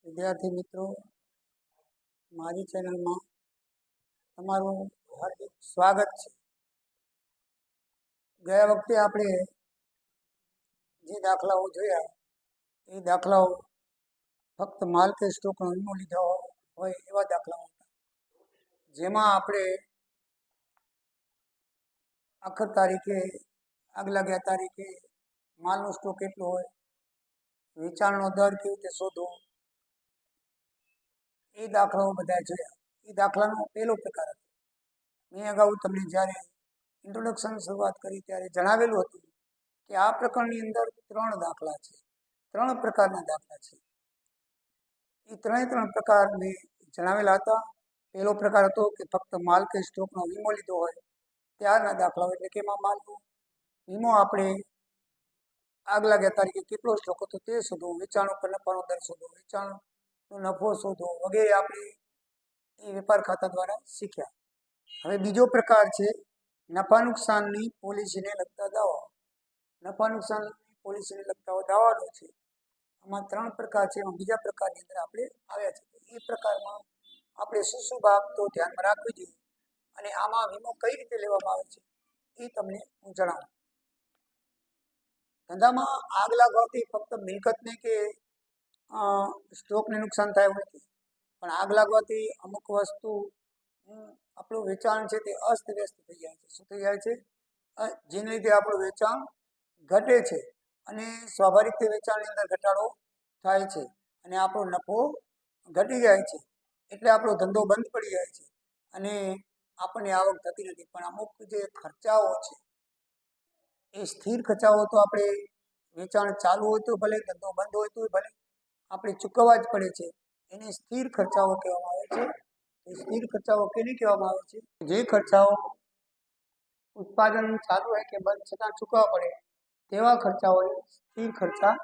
વિદ્યાર્થી મિત્રો, મારી ચેનલમાં તમારું હાર્દિક સ્વાગત છે। ગયા વખતે આપણે જે દાખલાઓ જોયા એ દાખલાઓ ફક્ત માલ કે સ્ટોકનો વીમો લીધો હોય એવા દાખલાઓ હતા, જેમાં આપણે આખર તારીખે આગ લાગ્યા તારીખે માલનો સ્ટોક કેટલો હોય, વેચાણનો દર કેવી રીતે શોધવો, એ દાખલાઓ બધા જોયા। એ દાખલાનો પહેલો પ્રકાર હતો। મેં અગાઉ તમને જ્યારે ઇન્ટ્રોડક્શન શરૂઆત કરી ત્યારે જણાવેલું હતું કે આ પ્રકરણની અંદર 3 દાખલા છે, 3 પ્રકારના દાખલા છે। એ ત્રણ પ્રકાર મેં જણાવેલા હતા। પહેલો પ્રકાર હતો કે ફક્ત માલ કે સ્ટોકનો વીમો લીધો હોય ત્યારના દાખલાઓ, એટલે કે એમાં માલનો વીમો આપણે આગ લાગ્યા તારીખે કેટલો સ્ટોક હતો તે શોધો, વેચાણ ઉપર નફાનો દર શોધો, વેચાણનો નફો શોધો વગેરે આપણે એ વેપાર ખાતા દ્વારા શીખ્યા। હવે બીજો પ્રકાર છે નફા નુકસાનની પોલિસીને લગતા દાવાઓ। નફા નુકસાનની પોલિસીને લગતા દાવાનો છે, આમાં 3 પ્રકાર છે। એમાં બીજા પ્રકારની અંદર આપણે આવ્યા છે। એ પ્રકારમાં આપણે શું બાબતો ધ્યાનમાં રાખવી જોઈએ અને આમાં વીમો કઈ રીતે લેવામાં આવે છે એ તમને હું જણાવું। ધંધામાં આગ લાગવાથી ફક્ત મિલકતને કે સ્ટોકને નુકસાન થાય એવું નથી, પણ આગ લાગવાથી અમુક વસ્તુ આપણું વેચાણ છે તે અસ્તવ્યસ્ત થઈ જાય છે। શું થઈ જાય છે? જેને લીધે આપણું વેચાણ ઘટે છે અને સ્વાભાવિક રીતે વેચાણની અંદર ઘટાડો થાય છે અને આપણો નફો ઘટી જાય છે, એટલે આપણો ધંધો બંધ પડી જાય છે અને આપણને આવક થતી નથી। પણ અમુક જે ખર્ચાઓ છે એ સ્થિર ખર્ચાઓ તો આપણે વેચાણ ચાલુ હોય તો ભલે, ધંધો બંધ હોય તો ભલે, આપણે ચૂકવવા જ પડે છે, એને સ્થિર ખર્ચાઓ કહેવામાં આવે છે। એ સ્થિર ખર્ચાઓ કેને કહેવામાં આવે છે? જે ખર્ચાઓ ઉત્પાદન ચાલુ હોય કે બંધ છતાં ચૂકવવા પડે તેવા ખર્ચાઓને સ્થિર ખર્ચા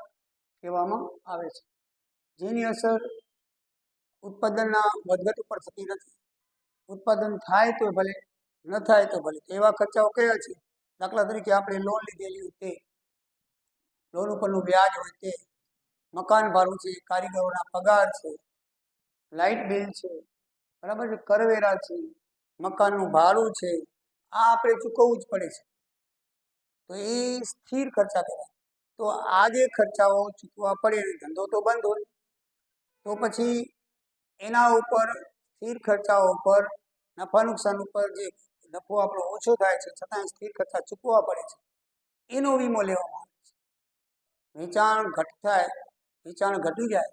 કહેવામાં આવે છે, જેની અસર ઉત્પાદનના વધઘટ ઉપર થતી નથી। ઉત્પાદન થાય તો ભલે, ન થાય તો ભલે, એવા ખર્ચાઓ કયા છે? દાખલા તરીકે આપણે લોન લીધેલી હોય તે, લોન ઉપરનું વ્યાજ હોય તે, મકાન ભાડું છે, કારીગરોના પગાર છે, લાઇટ બિલ છે, બરાબર છે, કરવેરા છે, મકાનનું ભાડું છે, આ આપણે ચૂકવવું જ પડે છે, તો એ સ્થિર ખર્ચા કહેવાય। તો આ જે ખર્ચાઓ ચૂકવવા પડે અને ધંધો તો બંધ હોય તો પછી એના ઉપર સ્થિર ખર્ચાઓ ઉપર નફા નુકસાન ઉપર જે નફો આપણો ઓછો થાય છે છતાં સ્થિર ખર્ચા ચૂકવવા પડે છે, એનો વીમો લેવામાં આવે છે। વેચાણ વેચાણ ઘટી જાય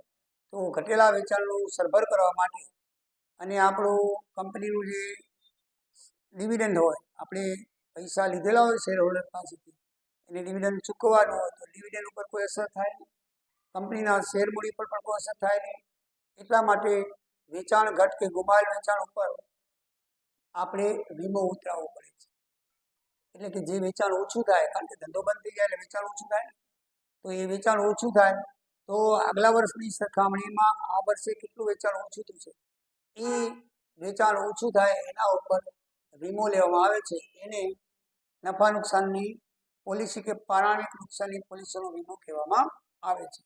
તો ઘટેલા વેચાણનું સરભર કરવા માટે અને આપણું કંપનીનું જે ડિવિડન્ડ હોય, આપણે પૈસા લીધેલા હોય શેર હોલ્ડર પાસેથી, એને ડિવિડન્ડ ચૂકવવાનું હોય તો ડિવિડન્ડ ઉપર કોઈ અસર થાય નહીં, કંપનીના શેર મૂડી પર પણ કોઈ અસર થાય નહીં। એટલા માટે વેચાણ ઘટ કે ગુમાવેલ વેચાણ ઉપર આપણે વીમો ઉતરાવવો પડે છે। એટલે કે જે વેચાણ ઓછું થાય, કારણ કે ધંધો બંધ થઈ જાય એટલે વેચાણ ઓછું થાય, તો એ વેચાણ ઓછું થાય તો આગલા વર્ષની સરખામણીમાં આ વર્ષે કેટલું વેચાણ ઓછું થયું છે એ વેચાણ ઓછું થાય એના ઉપર વીમો લેવામાં આવે છે, એને નફા નુકસાનની પોલિસી કે પ્રાણિક નુકસાનની પોલિસીનો વીમો કહેવામાં આવે છે।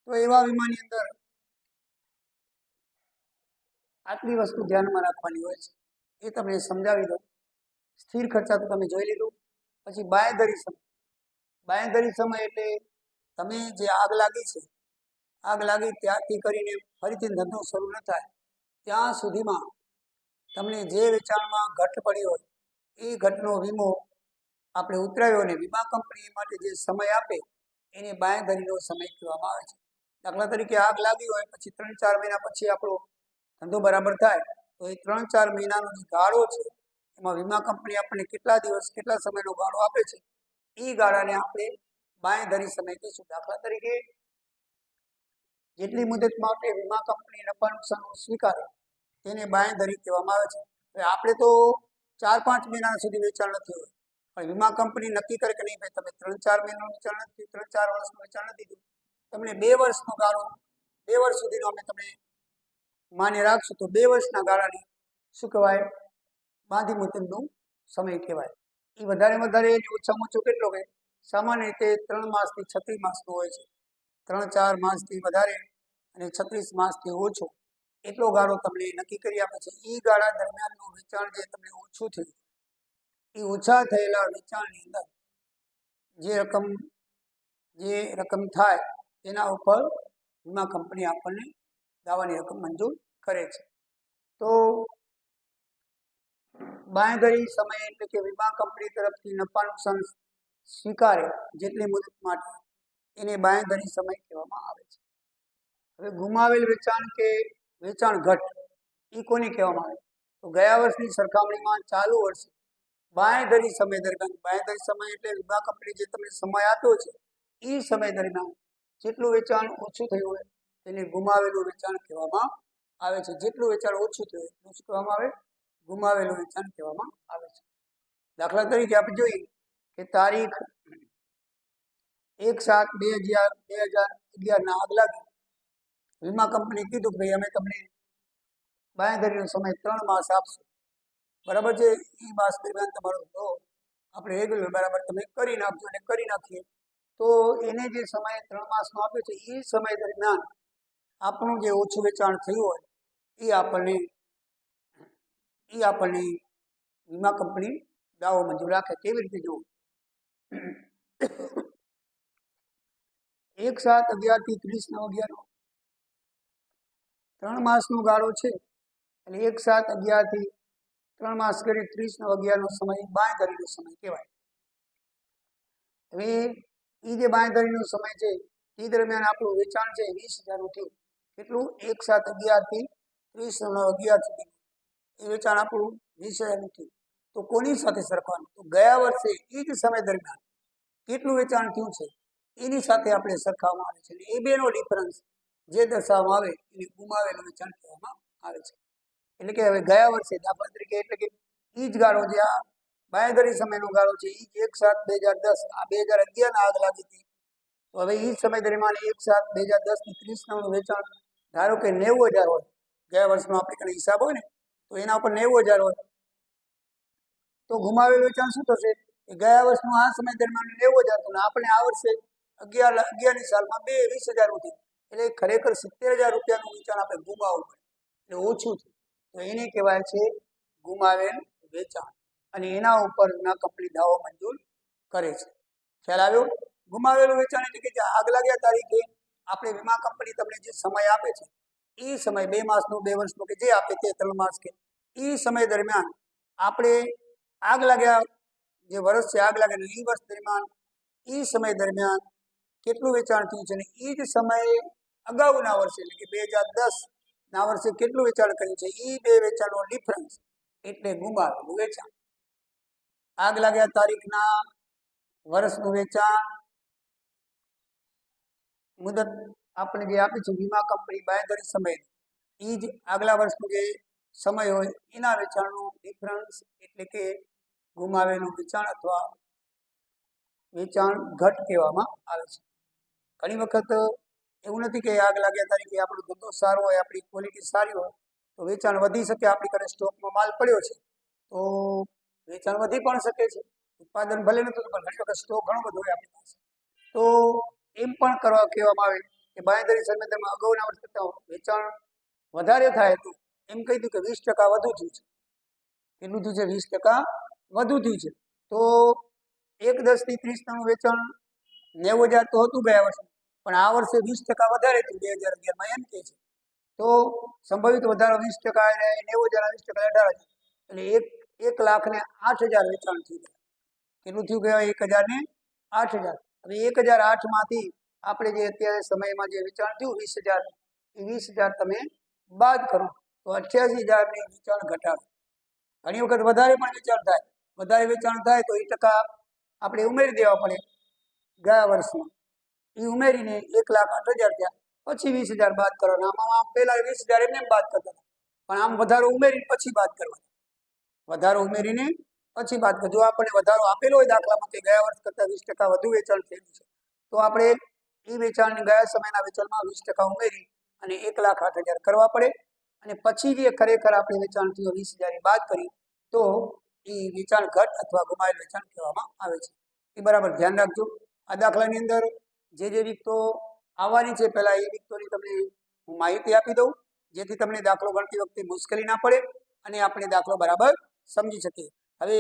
તો એવા વીમાની અંદર આટલી વસ્તુ ધ્યાનમાં રાખવાની હોય છે, એ તમને સમજાવી દઉં। સ્થિર ખર્ચા તો તમે જોઈ લીધું। પછી બાંયધરી સમય। બાંયધરી સમય એટલે તમે જે આગ લાગી છે, આગ લાગી ત્યારથી કરીને ફરીથી ધંધો શરૂ ન થાય ત્યાં સુધીમાં તમને જે વેચાણમાં ઘટ પડી હોય એ ઘટનો વીમો આપણે ઉતરાવ્યો અને વીમા કંપની માટે જે સમય આપે એને બાંયધરીનો સમય કહેવામાં આવે છે। દાખલા તરીકે આગ લાગી હોય પછી 3-4 મહિના પછી આપણો ધંધો બરાબર થાય તો એ 3-4 મહિનાનો જે ગાળો છે એમાં વીમા કંપની આપણને કેટલા દિવસ કેટલા સમયનો ગાળો આપે છે એ ગાળાને આપણે બાંયધરી સમય કહીશું। દાખલા તરીકે જેટલી મુદત માટે વીમા કંપની નફા નુકસાન સ્વીકારે તેને બાંયધરી કહેવામાં આવે છે। હવે આપણે તો 4-5 મહિના સુધી વેચાણ નથી હોય, પણ વીમા કંપની નક્કી કરે કે નહીં ભાઈ તમે 3-4 મહિનાનું વેચાણ નથી, 3-4 વર્ષનું વેચાણ નથી દીધું, તમને 2 વર્ષનો ગાળો, 2 વર્ષ સુધીનો અમે તમને માન્ય રાખશું, તો 2 વર્ષના ગાળાની શું કહેવાય? બાંધી મુદતનો સમય કહેવાય। એ વધારે ઓછામાં ઓછો કેટલો હોય? સામાન્ય રીતે 3 માસથી 36 માસનો હોય છે। 3-4 માસથી વધારે અને 36 માસથી ઓછો એટલો ગાળો તમને નક્કી કરી આપે છે. એ ગાળા દરમિયાનનું વેચાણ જે તમને ઓછું થયું, એ ઓછા થયેલા વેચાણની અંદર જે રકમ થાય તેના ઉપર વીમા કંપની આપણને દાવાની રકમ મંજૂર કરે છે. તો બાંયધરી સમય એટલે કે વીમા કંપની તરફથી નફા નુકસાન સ્વીકારે જેટલી મુદત માટે એને બાંયધરી સમય કહેવામાં આવે છે. હવે ગુમાવેલ વેચાણ કે વેચાણ ઘટ એ કોને કહેવામાં આવે? તો ગયા વર્ષની સરખામણીમાં ચાલુ વર્ષે બાંયધરી સમય દરમિયાન, બાંયધરી સમય એટલે વીમા કંપની જે તમને સમય આપ્યો છે એ સમય દરમિયાન જેટલું વેચાણ ઓછું થયું હોય તેને ગુમાવેલું વેચાણ કહેવામાં આવે છે. જેટલું વેચાણ ઓછું થયું એટલું શું કહેવામાં આવે? ગુમાવેલું વેચાણ કહેવામાં આવે છે. દાખલા તરીકે આપણે જોઈએ કે તારીખ 1/7/2011 આગ લાગી, વીમા કંપની કીધું કે ભાઈ અમે તમને બાંયધરીનો સમય 3 માસ આપશું, બરાબર છે. એ માસ દરમિયાન તમારો ધંધો આપણે રેગ્યુલર બરાબર તમે કરી નાખજો, અને કરી નાખીએ તો એને જે સમય 3 માસનો આપ્યો છે એ સમય દરમિયાન આપણું જે ઓછું વેચાણ થયું હોય એ આપણને વીમા કંપની દાવો મંજૂર રાખે. કેવી રીતે જોવું? 1/7/11 થી 30/11 3 માસનો ગાળો છે, એટલે 1/7/11 થી 3 માસ કરી 30/11 સમય બાંયધરીનો સમય કહેવાય. હવે એ જે બાંયધરીનો સમય છે એ દરમિયાન આપણું વેચાણ છે 20,000 થયું. કેટલું? 1/7/11 થી 30/11 સુધી એ વેચાણ આપણું 20,000 થયું. તો કોની સાથે સરખવાનું? તો ગયા વર્ષે એ જ સમય દરમિયાન કેટલું વેચાણ થયું છે એની સાથે આપણે સરખાવવામાં આવે છે. એ બેનો ડિફરન્સ જે દર્શાવવામાં આવે એને ગુમાવેલું વેચાણ કહેવામાં આવે છે. એટલે કે હવે ગયા વર્ષે દાખલા તરીકે એટલે કે એ જ ગાળો જે આ બાંયધરી સમયનો ગાળો છે એ 1/7/2010 આ 2011 આગ લાગી હતી. તો હવે એ સમય દરમિયાન 1/7/2010 થી 30 વેચાણ ધારો કે 90,000 હોય, ગયા વર્ષનો આપણે કઈ હિસાબ હોય ને તો એના ઉપર 90,000 હોય, તો ગુમાવેલું વેચાણ શું થશે? કે ગયા વર્ષનો આ સમય દરમિયાન 90,000 હતું, આપણે આ વર્ષે 11ની સાલમાં 20,000 થયું, એટલે ખરેખર 70,000 રૂપિયાનું વેચાણ આપણે ગુમાવવું પડે, એટલે ઓછું થયું. તો એને કહેવાય છે ગુમાવેલ વેચાણ, અને એના ઉપર વીમા કંપની દાવો મંજૂર કરે છે. ખ્યાલ આવ્યો? ગુમાવેલું વેચાણ એટલે કે આગ લાગ્યા તારીખે આપણે વીમા કંપની તમને જે સમય આપે છે એ સમય 2 માસનો 2 વર્ષનો કે જે આપે તે 3 માસ કે એ સમય દરમિયાન આપણે આગ લાગ્યા જે વર્ષ છે આગ લાગ્યા એ વર્ષ દરમિયાન એ સમય દરમિયાન કેટલું વેચાણ થયું છે, અને એ જ સમયે અગાઉના વર્ષે એટલે કે 2010ના વર્ષે કેટલું વેચાણ કર્યું છે એ બે વેચાણનો ડિફરન્સ એટલે ગુમાવેલું વેચાણ. આગ લાગ્યા તારીખના વર્ષનું વેચાણ મુદત આપણે જે આપી છે વીમા કંપની બાંયધરી સમય એ જ આગલા વર્ષનું જે સમય હોય એના વેચાણનું ડિફરન્સ એટલે કે ગુમાવેલું વેચાણ અથવા વેચાણ ઘટ કહેવામાં આવે છે. ઘણી વખત એવું નથી કે આગ લાગ્યા તારીખે આપણો ધંધો સારો હોય, આપણી ક્વોલિટી સારી હોય તો વેચાણ વધી શકે, આપણી ઘરે સ્ટોકમાં માલ પડ્યો છે તો વેચાણ વધી પણ શકે છે. ઉત્પાદન ભલે નતું પણ ઘણી વખત સ્ટોક ઘણો બધો હોય આપણી પાસે, તો એમ પણ કહેવામાં આવે કે બાંયધરી સમયમાં અગાઉના વર્ષ કરતાં વેચાણ વધારે થાય તો એમ કહી દઉં કે 20% વધુ થયું છે. કેટલું થયું છે? 20% વધુ થયું છે. તો 1/10 થી 30 વેચાણ 90,000 તો હતું ગયા વર્ષે, પણ આ વર્ષે 20% વધારે થયું 2011માં એમ કે છે. તો સંભવિત વધારો 20% અને 90,000 20% 18,000 એટલે 1,08,000 વેચાણ થયું. કેટલું થયું કહેવાય? 1,08,000. હવે 1,008 માંથી આપણે જે અત્યારે સમયમાં જે વેચાણ થયું 20,000 એ 20,000 તમે બાદ કરો તો 88,000 ની વેચાણ ઘટાડો. ઘણી વખત વધારે પણ વેચાણ થાય, વધારે વેચાણ થાય તો એ ટકા આપણે ઉમેરી દેવા પડે ગયા વર્ષમાં, એ ઉમેરીને 1,08,000 થયા, પછી 20,000 બાદ કરવાના. આમ પહેલા 20,000 એમને બાદ કરતા હતા, પણ આમ વધારો ઉમેરીને પછી બાદ કરવાનો, વધારો ઉમેરીને પછી બાદ કરજો. આપણને વધારો આપેલો હોય દાખલામાં કે ગયા વર્ષ કરતાં 20% વધુ વેચાણ થયેલું છે તો આપણે એ વેચાણની ગયા સમયના વેચાણમાં 20% ઉમેરી અને 1,08,000 કરવા પડે, અને પછી જે ખરેખર આપણે વેચાણ થયું 20,000 બાદ કરી તો એ વેચાણ ઘટ અથવા ગુમાવેલ વેચાણ કહેવામાં આવે છે. એ બરાબર ધ્યાન રાખજો. આ દાખલાની અંદર જે વિગતો આવવાની છે પહેલા એ વિગતોની તમને હું માહિતી આપી દઉં જેથી તમને દાખલો ગણતી વખતે મુશ્કેલી ના પડે અને આપણે દાખલો બરાબર સમજી શકીએ. હવે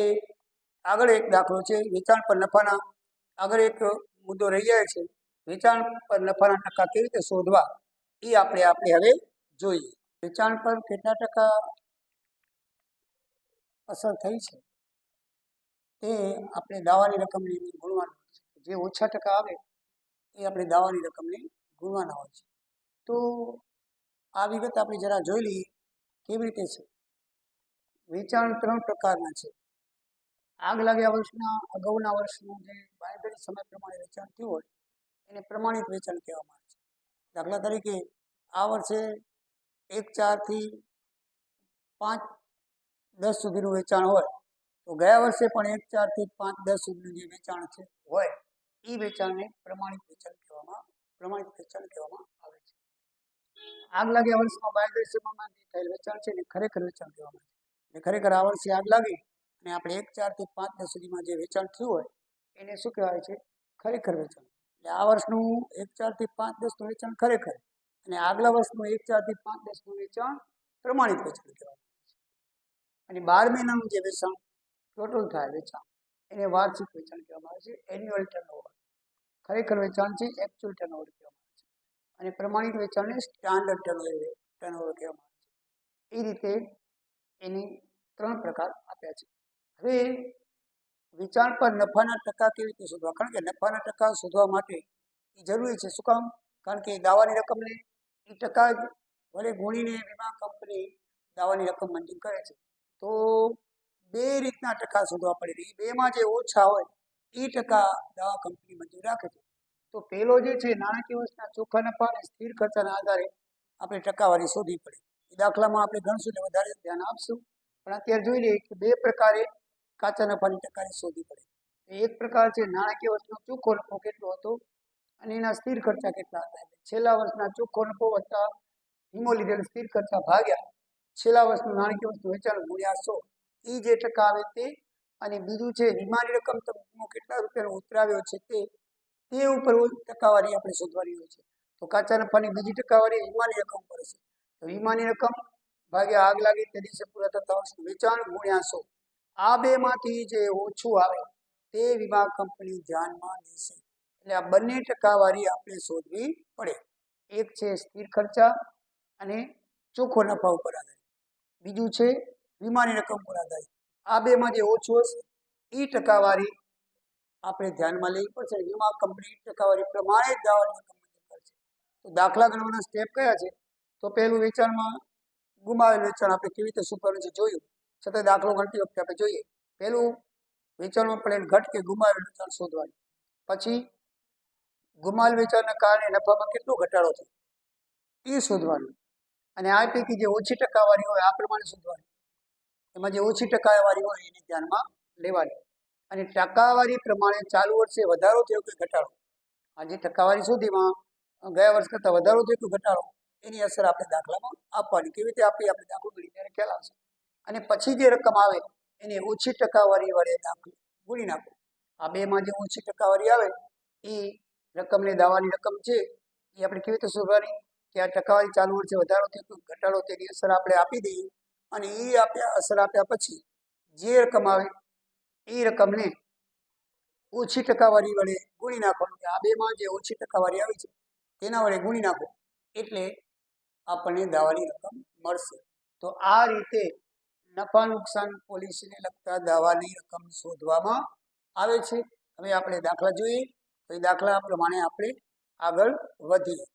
આગળ એક દાખલો છે વેચાણ પર નફાના. આગળ એક મુદ્દો રહી જાય છે, વેચાણ પર નફાના ટકા કેવી રીતે શોધવા એ આપણે હવે જોઈએ. વેચાણ પર કેટલા ટકા અસર થઈ છે તે આપણે દાવાની રકમને ગુણવાનું છે. જે ઓછા ટકા આવે એ આપણે દાવાની રકમને ગુણવાના હોય છે. તો આ વિગત આપણે જરા જોઈ લઈએ કેવી રીતે છે. વેચાણ 3 પ્રકારના છે. આગ લાગ્યા વર્ષના અગાઉના વર્ષનું જે બાંયધરી સમય પ્રમાણે વેચાણ થયું હોય એને પ્રમાણિત વેચાણ કહેવામાં આવે છે. દાખલા તરીકે આ વર્ષે 1/4 થી 5/10 સુધીનું વેચાણ હોય તો ગયા વર્ષે પણ 1/4 થી 5/10 સુધીનું જે વેચાણ છે હોય એ વેચાણને પ્રમાણિત વેચાણ કહેવામાં આવે છે. આગ લાગ્યા વર્ષમાં બાંયધરી સમયમાં જે થયેલ વેચાણ છે એને ખરેખર વેચાણ કહેવામાં આવે છે. ખરેખર આ વર્ષે આગ લાગી અને આપણે 1/4 થી 5/10 સુધીમાં જે વેચાણ થયું હોય એને શું કહેવાય છે? ખરેખર વેચાણ. એટલે આ વર્ષનું 1/4 થી 5/10 નું વેચાણ ખરેખર અને આગલા વર્ષનું 1/4 થી 5/10 નું વેચાણ પ્રમાણિત વેચાણ કહેવામાં આવે છે. અને 12 મહિનાનું જે વેચાણ ટોટલ થાય વેચાણ એને વાર્ષિક વેચાણ કહેવામાં આવે છે, એન્યુઅલ ટર્નઓવર. ખરેખર વેચાણ છે એકચ્યુઅલ ટર્નઓવર કહેવામાં આવે છે અને પ્રમાણિત વેચાણને સ્ટાન્ડર્ડ ટર્નઓવર કહેવામાં આવે છે. એ રીતે એની 3 પ્રકાર આપ્યા છે. હવે વેચાણ પર નફાના ટકા કેવી રીતે શોધવા? કારણ કે નફાના ટકા શોધવા માટે એ જરૂરી છે. શું કામ? કારણ કે દાવાની રકમને એ ટકા જ વડે ગુણીને વીમા કંપની દાવાની રકમ મંજૂર કરે છે. તો 2 રીતના ટકા શોધવા પડે. એ 2માં જે ઓછા હોય એ ટકા દવા કંપની મંજૂર રાખે છે. તો પહેલો જે છે નાણાકીય વર્ષના ચોખ્ખા નફા અને સ્થિર ખર્ચાના આધારે આપણે ટકાવારી શોધવી પડે. એ દાખલામાં આપણે ગણશું એટલે વધારે ધ્યાન આપશું, પણ અત્યારે જોઈ લઈએ કે 2 પ્રકારે કાચા નફાની ટકાવારી શોધવી પડે. એક પ્રકાર છે નાણાકીય વર્ષનો ચોખ્ખો નફો કેટલો હતો અને એના સ્થિર ખર્ચા કેટલા હતા. છેલ્લા વર્ષના ચોખ્ખો નફો વત્તા વીમો લીધેલ સ્થિર ખર્ચા ભાગ્યા છેલ્લા વર્ષનું નાણાકીય વર્ષનું વેચાણ ગુણ્યા 100 એ જે ટકા આવે તે. અને બીજું છે વીમાની રકમ તમે કેટલા રૂપિયાનો ઉતરાવ્યો છે તે ઉપર ટકાવારી આપણે શોધવાની હોય છે. તો કાચા નફાની બીજી ટકાવારી વીમાની રકમ પર હશે. તો વીમાની રકમ ભાગ્યા આગ લાગી તે દિવસે પૂરા થતા વર્ષનું વેચાણ ગુણ્યા 100. આ 2માંથી જે ઓછું આવે તે વીમા કંપની ધ્યાનમાં લેશે. એટલે આ બંને ટકાવારી આપણે શોધવી પડે. એક છે સ્થિર ખર્ચા અને ચોખ્ખો નફા ઉપર આધારિત, બીજું છે વીમાની રકમ પર આધારિત. આ 2માં જે ઓછું હશે એ ટકાવારી આપણે ધ્યાનમાં લેવી પડશે. વીમા કંપની ટકાવારી પ્રમાણે જ દાવાની રકમ મંજૂર કરશે. તો દાખલા ગણવાના સ્ટેપ કયા છે? તો પહેલું વેચાણમાં ગુમાવેલ વેચાણ આપણે કેવી રીતે શું કરવાનું છે જોયું. છતાં દાખલો ગણતી વખતે આપણે જોઈએ. પહેલું વેચાણમાં પડેલ ઘટ કે ગુમાવેલ વેચાણ શોધવાનું. પછી ગુમાવેલ વેચાણના કારણે નફામાં કેટલો ઘટાડો થયો એ શોધવાનું. અને આ પૈકી જે ઓછી ટકાવારી હોય આ પ્રમાણે શોધવાની. એમાં જે ઓછી ટકાવારી હોય એને ધ્યાનમાં લેવાની. અને ટકાવારી પ્રમાણે ચાલુ વર્ષે વધારો થયો કે ઘટાડો, આ જે ટકાવારી સુધીમાં ગયા વર્ષ કરતાં વધારો થયો કે ઘટાડો એની અસર આપણે દાખલામાં આપવાની. કેવી રીતે આપી આપણે દાખલો ગણી ત્યારે ખ્યાલ આવશે. અને પછી જે રકમ આવે એને ઓછી ટકાવારી વડે દાખલો ગુણી નાખો. આ 2માં જે ઓછી ટકાવારી આવે એ રકમને દાવાની રકમ છે એ આપણે કેવી રીતે શોધવાની કે આ ટકાવારી ચાલુ વર્ષે વધારો થયો કે ઘટાડો તેની અસર આપણે આપી દઈએ. અને એ અસર આપ્યા પછી જે રકમ આવે એ રકમને ઓછી ટકાવારી વડે ગુણી નાખવાનું. આ 2માં જે ઓછી ટકાવારી આવી છે તેના વડે ગુણી નાખો એટલે આપણને દાવાની રકમ મળશે. તો આ રીતે નફા નુકસાન પોલિસીને લગતા દાવાની રકમ શોધવામાં આવે છે. હવે આપણે દાખલા જોઈએ તો એ દાખલા પ્રમાણે આપણે આગળ વધીએ.